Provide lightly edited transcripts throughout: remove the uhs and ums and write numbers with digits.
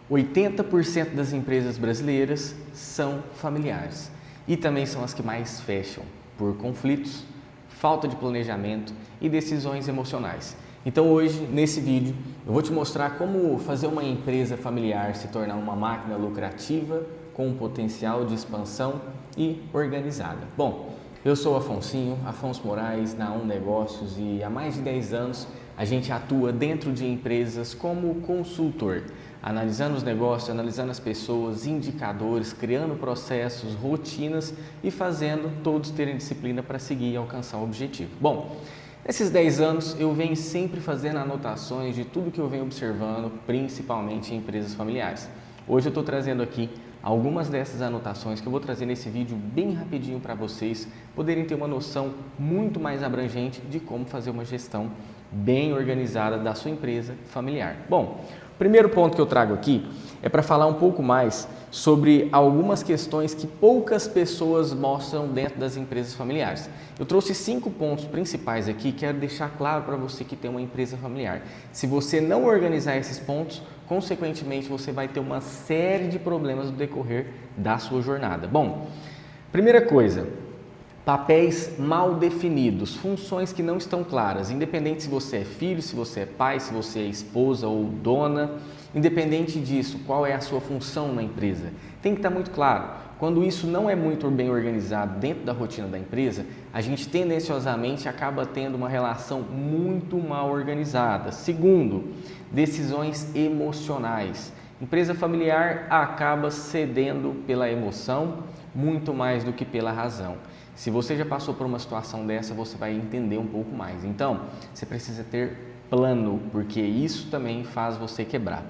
80% das empresas brasileiras são familiares e também são as que mais fecham por conflitos, falta de planejamento e decisões emocionais. Então hoje, nesse vídeo, eu vou te mostrar como fazer uma empresa familiar se tornar uma máquina lucrativa com potencial de expansão e organizada. Bom, eu sou o Afonso Moraes, na Negócios, e há mais de 10 anos a gente atua dentro de empresas como consultor, analisando os negócios, analisando as pessoas, indicadores, criando processos, rotinas e fazendo todos terem disciplina para seguir e alcançar o objetivo. Bom, nesses 10 anos eu venho sempre fazendo anotações de tudo que eu venho observando, principalmente em empresas familiares. Hoje eu estou trazendo aqui algumas dessas anotações que eu vou trazer nesse vídeo bem rapidinho para vocês poderem ter uma noção muito mais abrangente de como fazer uma gestão bem organizada da sua empresa familiar. Bom, o primeiro ponto que eu trago aqui é para falar um pouco mais sobre algumas questões que poucas pessoas mostram dentro das empresas familiares. Eu trouxe 5 pontos principais aqui, quero deixar claro para você que tem uma empresa familiar. Se você não organizar esses pontos, consequentemente você vai ter uma série de problemas no decorrer da sua jornada. Bom, primeira coisa, papéis mal definidos, funções que não estão claras, independente se você é filho, se você é pai, se você é esposa ou dona, independente disso, qual é a sua função na empresa, tem que estar muito claro. Quando isso não é muito bem organizado dentro da rotina da empresa, a gente tendenciosamente acaba tendo uma relação muito mal organizada. Segundo, decisões emocionais. Empresa familiar acaba cedendo pela emoção muito mais do que pela razão. Se você já passou por uma situação dessa, você vai entender um pouco mais. Então, você precisa ter plano, porque isso também faz você quebrar.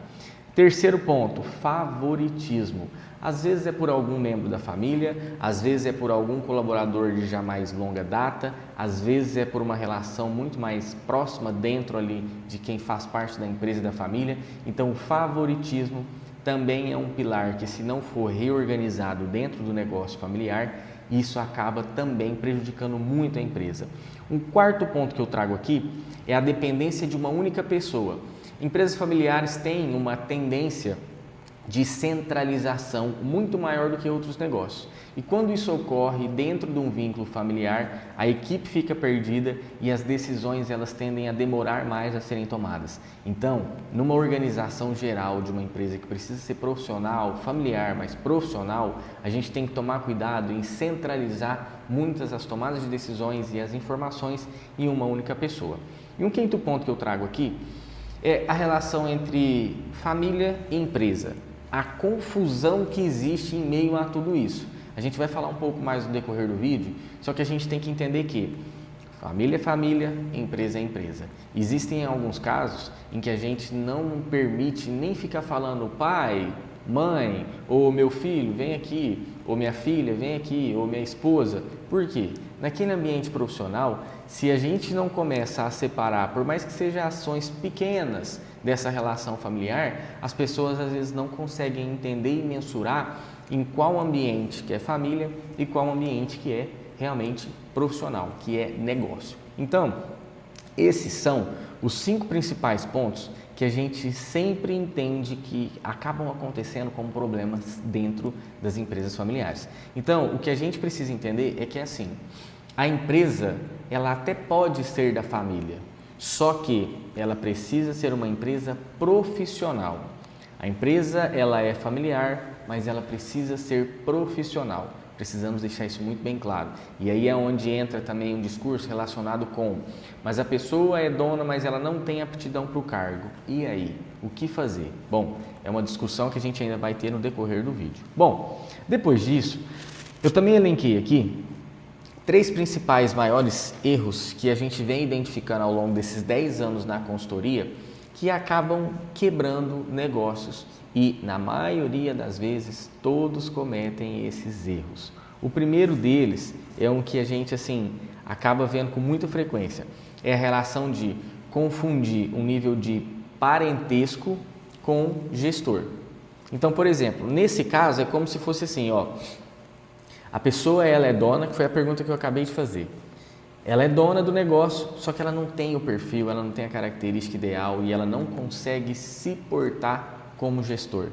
Terceiro ponto, favoritismo. Às vezes é por algum membro da família, às vezes é por algum colaborador de já mais longa data, às vezes é por uma relação muito mais próxima dentro ali de quem faz parte da empresa e da família. Então, o favoritismo também é um pilar que, se não for reorganizado dentro do negócio familiar, isso acaba também prejudicando muito a empresa. Um quarto ponto que eu trago aqui é a dependência de uma única pessoa. Empresas familiares têm uma tendência de centralização muito maior do que outros negócios. E quando isso ocorre dentro de um vínculo familiar, a equipe fica perdida e as decisões elas tendem a demorar mais a serem tomadas. Então, numa organização geral de uma empresa que precisa ser profissional, familiar, mas profissional, a gente tem que tomar cuidado em centralizar muitas das tomadas de decisões e as informações em uma única pessoa. E um quinto ponto que eu trago aqui é a relação entre família e empresa. A confusão que existe em meio a tudo isso. A gente vai falar um pouco mais no decorrer do vídeo, só que a gente tem que entender que família é família, empresa é empresa. Existem alguns casos em que a gente não permite nem ficar falando pai, mãe, ou meu filho, vem aqui, ou minha filha, vem aqui, ou minha esposa. Por quê? Naquele ambiente profissional, se a gente não começa a separar, por mais que sejam ações pequenas dessa relação familiar, as pessoas às vezes não conseguem entender e mensurar em qual ambiente que é família e qual ambiente que é realmente profissional, que é negócio. Então, esses são os 5 principais pontos que a gente sempre entende que acabam acontecendo como problemas dentro das empresas familiares. Então, o que a gente precisa entender é que, assim, a empresa, ela até pode ser da família, só que ela precisa ser uma empresa profissional. A empresa, ela é familiar, mas ela precisa ser profissional. Precisamos deixar isso muito bem claro. E aí é onde entra também um discurso relacionado com: mas a pessoa é dona, mas ela não tem aptidão para o cargo. E aí? O que fazer? Bom, é uma discussão que a gente ainda vai ter no decorrer do vídeo. Bom, depois disso, eu também elenquei aqui 3 principais maiores erros que a gente vem identificando ao longo desses 10 anos na consultoria, que acabam quebrando negócios e, na maioria das vezes, todos cometem esses erros. O primeiro deles é um que a gente acaba vendo com muita frequência, é a relação de confundir um nível de parentesco com gestor. Então, por exemplo, nesse caso é como se fosse assim, a pessoa ela é dona, que foi a pergunta que eu acabei de fazer. Ela é dona do negócio, só que ela não tem o perfil, ela não tem a característica ideal e ela não consegue se portar como gestor.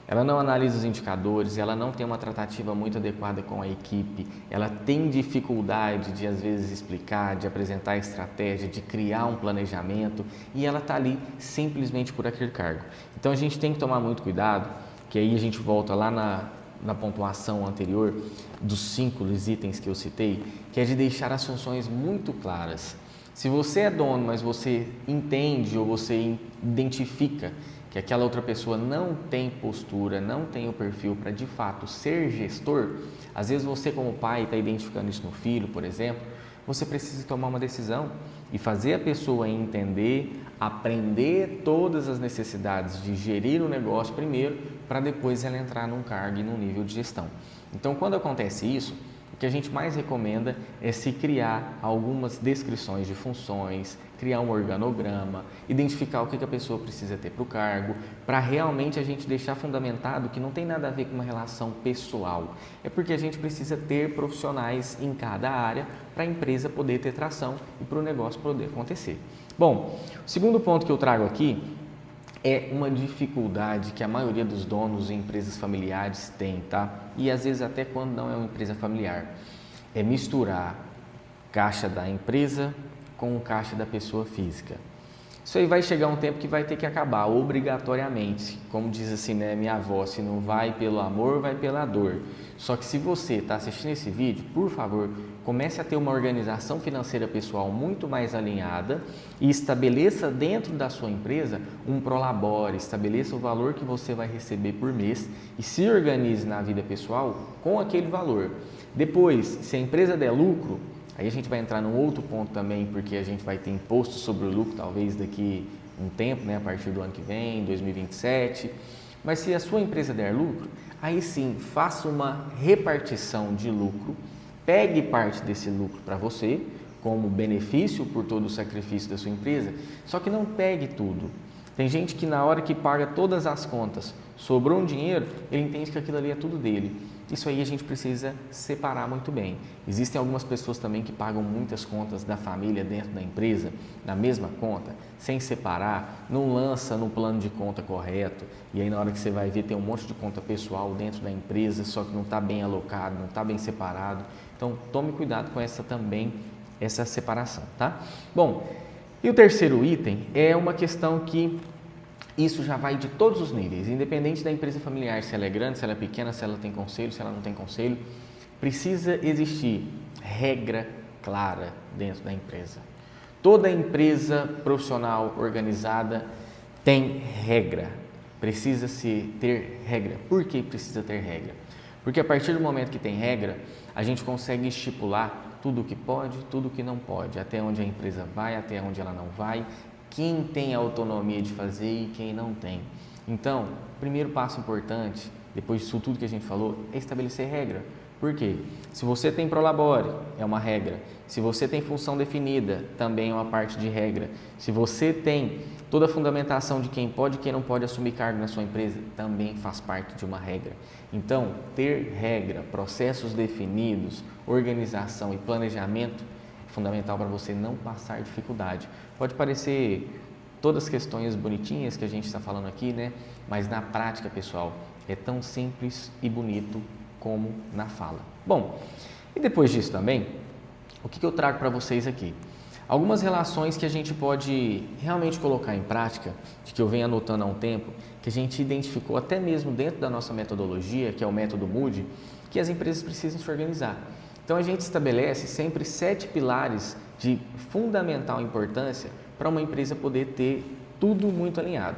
ela não analisa os indicadores, ela não tem uma tratativa muito adequada com a equipe, ela tem dificuldade de às vezes explicar, de apresentar a estratégia, de criar um planejamento e ela está ali simplesmente por aquele cargo. Então a gente tem que tomar muito cuidado, que aí a gente volta lá na pontuação anterior dos 5 itens que eu citei, que é de deixar as funções muito claras. Se você é dono, mas você entende ou você identifica que aquela outra pessoa não tem postura, não tem o perfil para de fato ser gestor, às vezes você como pai está identificando isso no filho, por exemplo, você precisa tomar uma decisão e fazer a pessoa entender, aprender todas as necessidades de gerir o negócio primeiro, para depois ela entrar num cargo e num nível de gestão. Então, quando acontece isso, o que a gente mais recomenda é se criar algumas descrições de funções, criar um organograma, identificar o que a pessoa precisa ter para o cargo, para realmente a gente deixar fundamentado que não tem nada a ver com uma relação pessoal. É porque a gente precisa ter profissionais em cada área para a empresa poder ter tração e para o negócio poder acontecer. Bom, o segundo ponto que eu trago aqui é uma dificuldade que a maioria dos donos em empresas familiares tem, tá? E às vezes até quando não é uma empresa familiar, é misturar caixa da empresa com o caixa da pessoa física. Isso aí vai chegar um tempo que vai ter que acabar, obrigatoriamente. Como diz assim, né, minha avó, se não vai pelo amor, vai pela dor. Só que se você está assistindo esse vídeo, por favor, comece a ter uma organização financeira pessoal muito mais alinhada e estabeleça dentro da sua empresa um prolabore, estabeleça o valor que você vai receber por mês e se organize na vida pessoal com aquele valor. Depois, se a empresa der lucro, aí a gente vai entrar num outro ponto também, porque a gente vai ter imposto sobre o lucro, talvez daqui um tempo, né, a partir do ano que vem, 2027. Mas se a sua empresa der lucro, aí sim, faça uma repartição de lucro, pegue parte desse lucro para você, como benefício por todo o sacrifício da sua empresa, só que não pegue tudo. Tem gente que na hora que paga todas as contas, sobrou um dinheiro, ele entende que aquilo ali é tudo dele. Isso aí a gente precisa separar muito bem. Existem algumas pessoas também que pagam muitas contas da família dentro da empresa, na mesma conta, sem separar, não lança no plano de conta correto, e aí na hora que você vai ver tem um monte de conta pessoal dentro da empresa, só que não está bem alocado, não está bem separado. Então tome cuidado com essa separação, tá? Bom, e o terceiro item é uma questão que isso já vai de todos os níveis, independente da empresa familiar, se ela é grande, se ela é pequena, se ela tem conselho, se ela não tem conselho, precisa existir regra clara dentro da empresa. Toda empresa profissional organizada tem regra, precisa-se ter regra. Por que precisa ter regra? Porque a partir do momento que tem regra, a gente consegue estipular tudo o que pode, tudo o que não pode, até onde a empresa vai, até onde ela não vai, quem tem a autonomia de fazer e quem não tem. Então, o primeiro passo importante, depois disso tudo que a gente falou, é estabelecer regra. Por quê? Se você tem prolabore, é uma regra. Se você tem função definida, também é uma parte de regra. Se você tem toda a fundamentação de quem pode e quem não pode assumir cargo na sua empresa, também faz parte de uma regra. Então, ter regra, processos definidos, organização e planejamento é fundamental para você não passar dificuldade. Pode parecer todas as questões bonitinhas que a gente está falando aqui, né? Mas na prática, pessoal, é tão simples e bonito como na fala. Bom, e depois disso também, o que eu trago para vocês aqui? Algumas relações que a gente pode realmente colocar em prática, de que eu venho anotando há um tempo, que a gente identificou até mesmo dentro da nossa metodologia, que é o método Mood, que as empresas precisam se organizar. Então a gente estabelece sempre 7 pilares de fundamental importância para uma empresa poder ter tudo muito alinhado.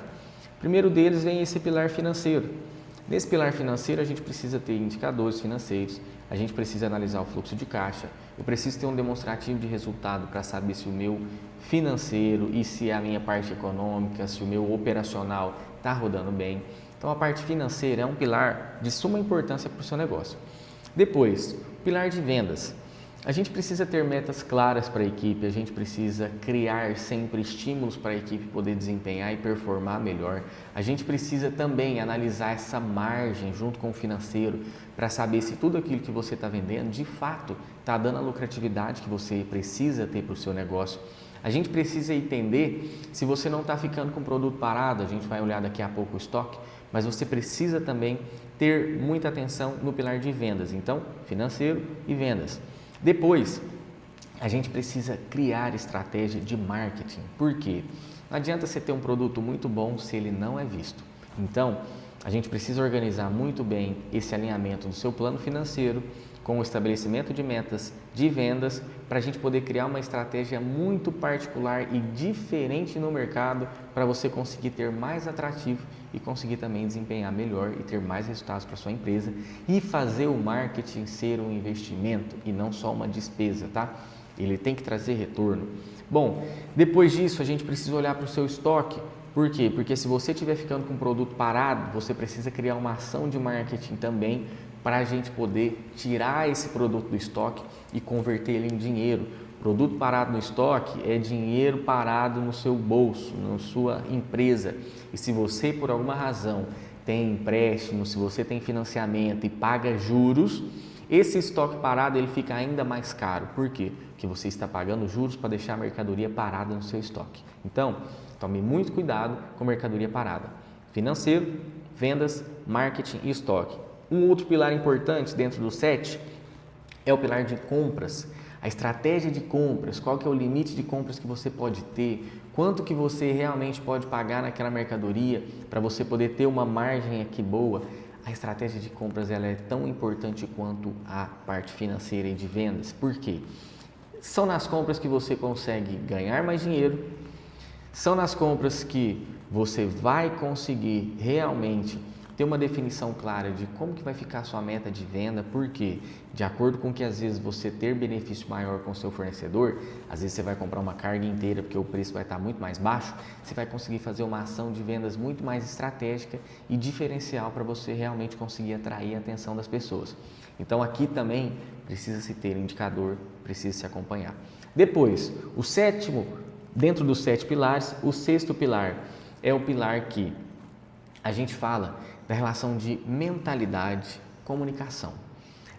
Primeiro deles vem esse pilar financeiro. Nesse pilar financeiro a gente precisa ter indicadores financeiros, a gente precisa analisar o fluxo de caixa, eu preciso ter um demonstrativo de resultado para saber se o meu financeiro e se a minha parte econômica, se o meu operacional está rodando bem. Então a parte financeira é um pilar de suma importância para o seu negócio. Depois, o pilar de vendas. A gente precisa ter metas claras para a equipe, a gente precisa criar sempre estímulos para a equipe poder desempenhar e performar melhor. A gente precisa também analisar essa margem junto com o financeiro para saber se tudo aquilo que você está vendendo de fato está dando a lucratividade que você precisa ter para o seu negócio. A gente precisa entender se você não está ficando com o produto parado, a gente vai olhar daqui a pouco o estoque, mas você precisa também ter muita atenção no pilar de vendas. Então, financeiro e vendas. Depois, a gente precisa criar estratégia de marketing. Por quê? Não adianta você ter um produto muito bom se ele não é visto. Então, a gente precisa organizar muito bem esse alinhamento do seu plano financeiro com o estabelecimento de metas de vendas para a gente poder criar uma estratégia muito particular e diferente no mercado para você conseguir ter mais atrativo e conseguir também desempenhar melhor e ter mais resultados para sua empresa e fazer o marketing ser um investimento e não só uma despesa, tá? Ele tem que trazer retorno. Bom, depois disso a gente precisa olhar para o seu estoque. Por quê? Porque se você estiver ficando com o produto parado, você precisa criar uma ação de marketing também para a gente poder tirar esse produto do estoque e converter ele em dinheiro. Produto parado no estoque é dinheiro parado no seu bolso, na sua empresa. E se você, por alguma razão, tem empréstimo, se você tem financiamento e paga juros, esse estoque parado ele fica ainda mais caro. Por quê? Porque você está pagando juros para deixar a mercadoria parada no seu estoque. Então, tome muito cuidado com mercadoria parada. Financeiro, vendas, marketing e estoque. Um outro pilar importante dentro do 7 é o pilar de compras. A estratégia de compras, qual que é o limite de compras que você pode ter, quanto que você realmente pode pagar naquela mercadoria para você poder ter uma margem aqui boa. A estratégia de compras ela é tão importante quanto a parte financeira e de vendas. Por quê? São nas compras que você consegue ganhar mais dinheiro, são nas compras que você vai conseguir realmente ter uma definição clara de como que vai ficar a sua meta de venda, porque de acordo com que às vezes você ter benefício maior com o seu fornecedor, às vezes você vai comprar uma carga inteira porque o preço vai estar muito mais baixo, você vai conseguir fazer uma ação de vendas muito mais estratégica e diferencial para você realmente conseguir atrair a atenção das pessoas. Então aqui também precisa se ter indicador, precisa se acompanhar. Depois, o sétimo, dentro dos 7 pilares, o 6º pilar é o pilar que a gente fala da relação de mentalidade, comunicação.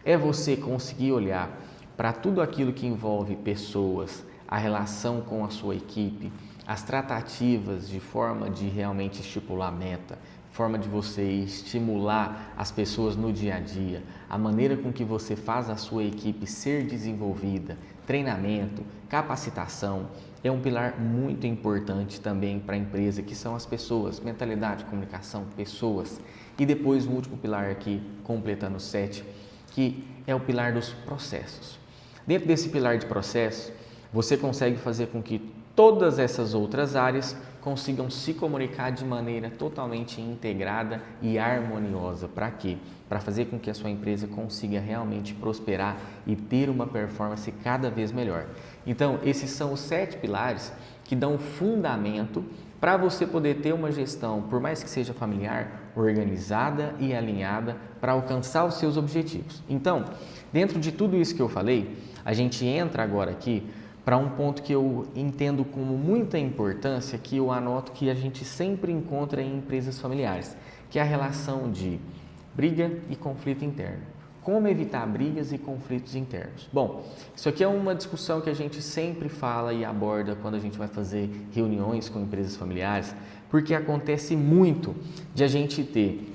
É você conseguir olhar para tudo aquilo que envolve pessoas, a relação com a sua equipe, as tratativas de forma de realmente estipular meta, forma de você estimular as pessoas no dia a dia, a maneira com que você faz a sua equipe ser desenvolvida, treinamento, capacitação, é um pilar muito importante também para a empresa, que são as pessoas, mentalidade, comunicação, pessoas. E depois o último pilar aqui, completando o 7, que é o pilar dos processos. Dentro desse pilar de processo, você consegue fazer com que todas essas outras áreas consigam se comunicar de maneira totalmente integrada e harmoniosa. Para quê? Para fazer com que a sua empresa consiga realmente prosperar e ter uma performance cada vez melhor. Então, esses são os 7 pilares que dão fundamento para você poder ter uma gestão, por mais que seja familiar, organizada e alinhada para alcançar os seus objetivos. Então, dentro de tudo isso que eu falei, a gente entra agora aqui para um ponto que eu entendo como muita importância, que eu anoto que a gente sempre encontra em empresas familiares, que é a relação de briga e conflito interno. Como evitar brigas e conflitos internos? Bom, isso aqui é uma discussão que a gente sempre fala e aborda quando a gente vai fazer reuniões com empresas familiares, porque acontece muito de a gente ter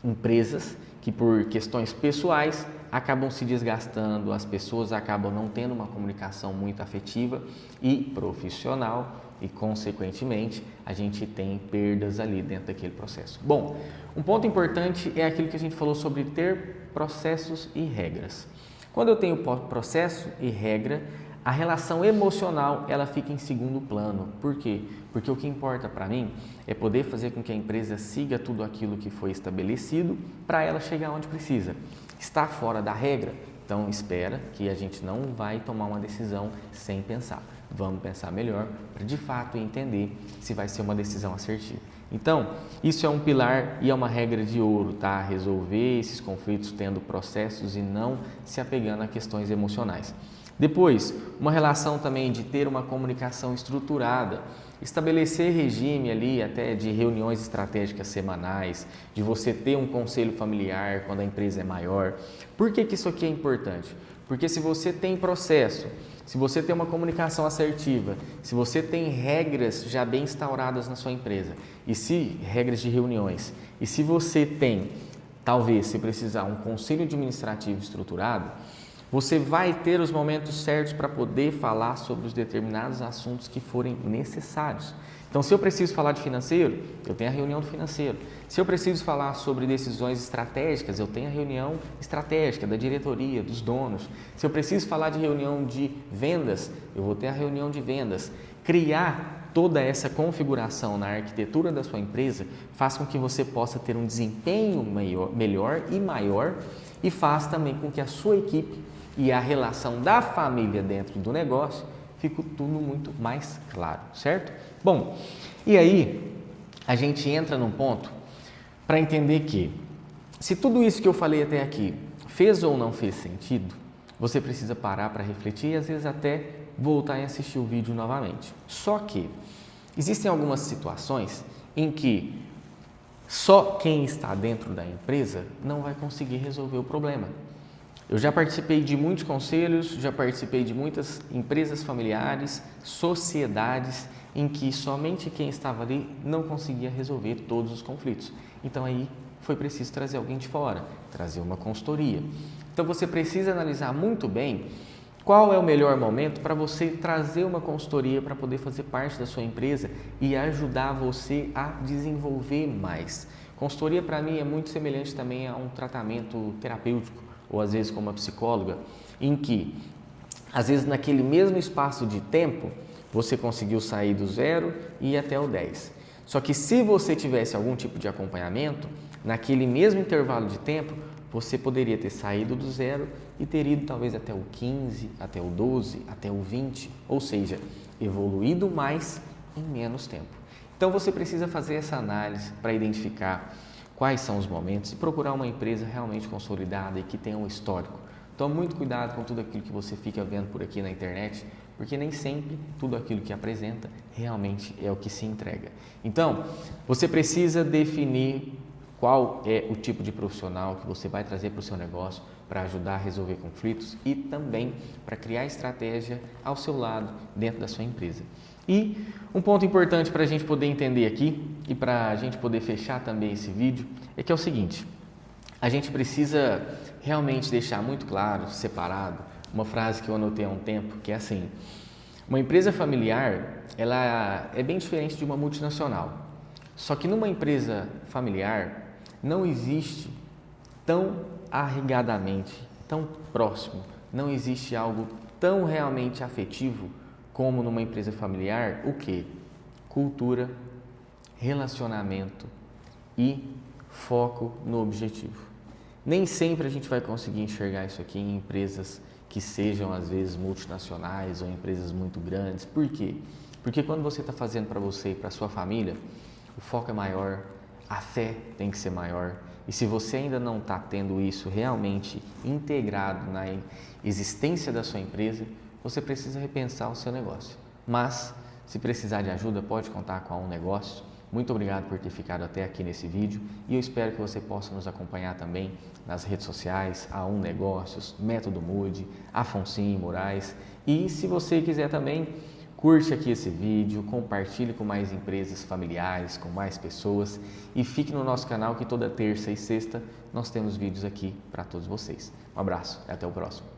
empresas que por questões pessoais acabam se desgastando, as pessoas acabam não tendo uma comunicação muito afetiva e profissional e, consequentemente, a gente tem perdas ali dentro daquele processo. Bom, um ponto importante é aquilo que a gente falou sobre ter processos e regras. Quando eu tenho processo e regra, a relação emocional ela fica em segundo plano. Por quê? Porque o que importa para mim é poder fazer com que a empresa siga tudo aquilo que foi estabelecido para ela chegar onde precisa. Está fora da regra? Então espera que a gente não vai tomar uma decisão sem pensar. Vamos pensar melhor para de fato entender se vai ser uma decisão assertiva. Então, isso é um pilar e é uma regra de ouro, tá? Resolver esses conflitos tendo processos e não se apegando a questões emocionais. Depois, uma relação também de ter uma comunicação estruturada, estabelecer regime ali até de reuniões estratégicas semanais, de você ter um conselho familiar quando a empresa é maior. Por que isso aqui é importante? Porque se você tem processo, se você tem uma comunicação assertiva, se você tem regras já bem instauradas na sua empresa, e se regras de reuniões, E se você tem, talvez, se precisar, um conselho administrativo estruturado, você vai ter os momentos certos para poder falar sobre os determinados assuntos que forem necessários. Então, se eu preciso falar de financeiro, eu tenho a reunião do financeiro. Se eu preciso falar sobre decisões estratégicas, eu tenho a reunião estratégica da diretoria, dos donos. Se eu preciso falar de reunião de vendas, eu vou ter a reunião de vendas. Criar toda essa configuração na arquitetura da sua empresa faz com que você possa ter um desempenho melhor e maior e faz também com que a sua equipe e a relação da família dentro do negócio fique tudo muito mais claro, certo? Bom, e aí a gente entra num ponto para entender que se tudo isso que eu falei até aqui fez ou não fez sentido, você precisa parar para refletir e às vezes até voltar e assistir o vídeo novamente. Só que existem algumas situações em que só quem está dentro da empresa não vai conseguir resolver o problema. Eu já participei de muitos conselhos, já participei de muitas empresas familiares, sociedades em que somente quem estava ali não conseguia resolver todos os conflitos. Então aí foi preciso trazer alguém de fora, trazer uma consultoria. Então você precisa analisar muito bem qual é o melhor momento para você trazer uma consultoria para poder fazer parte da sua empresa e ajudar você a desenvolver mais. Consultoria para mim é muito semelhante também a um tratamento terapêutico, ou às vezes com uma psicóloga, em que, às vezes naquele mesmo espaço de tempo, você conseguiu sair do 0 e ir até o 10. Só que se você tivesse algum tipo de acompanhamento, naquele mesmo intervalo de tempo, você poderia ter saído do 0 e ter ido talvez até o 15, até o 12, até o 20, ou seja, evoluído mais em menos tempo. Então você precisa fazer essa análise para identificar quais são os momentos e procurar uma empresa realmente consolidada e que tenha um histórico. Tome muito cuidado com tudo aquilo que você fica vendo por aqui na internet, porque nem sempre tudo aquilo que apresenta realmente é o que se entrega. Então, você precisa definir qual é o tipo de profissional que você vai trazer para o seu negócio para ajudar a resolver conflitos e também para criar estratégia ao seu lado dentro da sua empresa. E um ponto importante para a gente poder entender aqui e para a gente poder fechar também esse vídeo é que é o seguinte: a gente precisa realmente deixar muito claro, separado, uma frase que eu anotei há um tempo, que é assim: uma empresa familiar, ela é bem diferente de uma multinacional. Só que numa empresa familiar não existe tão arraigadamente, tão próximo, não existe algo tão realmente afetivo como numa empresa familiar, o quê? Cultura, relacionamento e foco no objetivo. Nem sempre a gente vai conseguir enxergar isso aqui em empresas que sejam às vezes multinacionais ou empresas muito grandes. Por quê? Porque quando você está fazendo para você e para a sua família, o foco é maior, a fé tem que ser maior. E se você ainda não está tendo isso realmente integrado na existência da sua empresa, você precisa repensar o seu negócio. Mas, se precisar de ajuda, pode contar com a Um Negócio. Muito obrigado por ter ficado até aqui nesse vídeo e eu espero que você possa nos acompanhar também nas redes sociais, a Um Negócios, Método Mude, Afonsinho Moraes. E se você quiser também, curte aqui esse vídeo, compartilhe com mais empresas familiares, com mais pessoas e fique no nosso canal que toda terça e sexta nós temos vídeos aqui para todos vocês. Um abraço e até o próximo.